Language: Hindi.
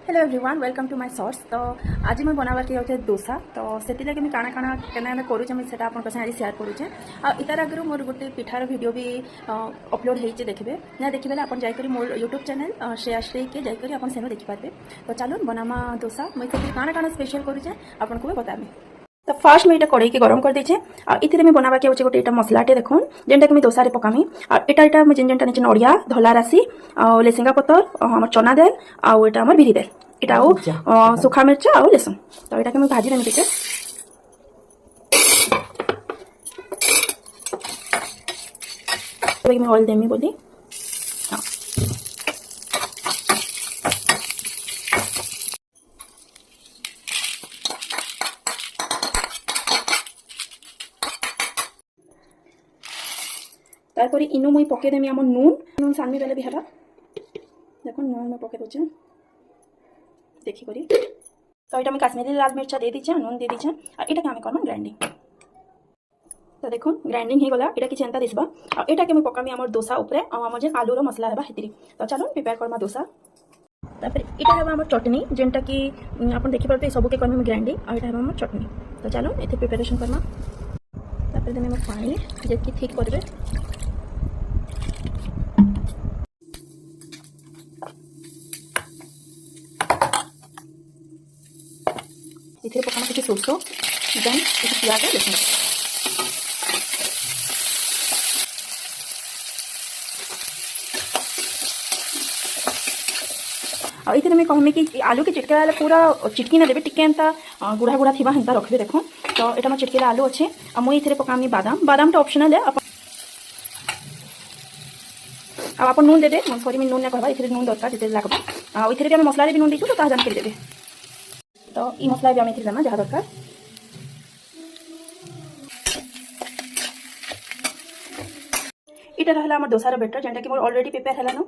Hello everyone welcome to my shorts. तो आज मैं बनाबार के होते डोसा। तो से लगे मुझे काଣା काଣା केना करूचे मुझे सेटा आपन आज शेयर करूचे। आ इतार आगर मोर गोटे पिठार वीडियो भी अपलोड होइचे देखबे ना देखिबेले आपन जाय करी मोर यूट्यूब चैनल श्रेयाश्री के जाय करी आपन सेनो देखि पारबे। तो चलो बनामा डोसा मुझे से काଣା काଣା स्पेशल करूचे आपन को बताबे। तो फास्ट मुझे कड़ई के गरम कर देचे आ इथिरे मैं बनाबा के होचे गोटे एटा मसलाटे देखुन जेनटा कि मैं डोसा रे पकामी आ एटा मैं जेनटा नेचे नड़िया धला राशि आ लेसिंगा पतर हमर चना दाल आ एटा हमर बिरी दाल एटा सुखा मिर्चा आ लसुन। तो एटा के मैं भाजी देमी टिके मैं ऑयल देमी बोली। हाँ तारपर इनो मुई पके देमी आम नून नून सानमी बेले भी हला देखो नून में पके दोचे देखी करी। तो ये काश्मीरी लाल मिर्चा दे दीचे नून दे दीचे और ये आम करम ग्राइंडिंग। तो देखो ग्राइंडिंग हो गला ये किसी एंता दिसबा और ये मुझे पकामी आम डोसा उपरे आम जे आलूर मसला है हेतरी। तो चलो प्रिपेयर करमा डोसा। तापर यहाँ है आम चटनी जेनटा कि आप देखिपारे सबके करमी ग्राइंडिंग और यहाँ आम चटनी। तो चलो ये प्रिपेरेसन करमा तापर देने आम पानी जेकी ठीक करेंगे इथे पकाना किसी सोर्स देन किसी प्याज लसुन और इथे मैं कहमी कि आलू के चिटके वाले पूरा चिटकी ना देवे टिके एंता गुड़ा गुड़ा थी हेन्ता रखबे। देखो तो यहाँ मोर चिटकेला आलू अच्छे और मुझे इथे पकामी बादाम बादाम ऑप्शनल है अब आप नून दे सॉरी मैं नून नहीं कहबा इथे नून दरकार जिते लगवा और इथे भी आम मसला भी नून देचु तो ताहा जान कर देबे। तो ये मसला भी आम इथे देमा जहाँ दरकार। इटा रहला हमर डोसार बेटर जेनटा कि मोर ऑलरेडी प्रिपेयर हैला न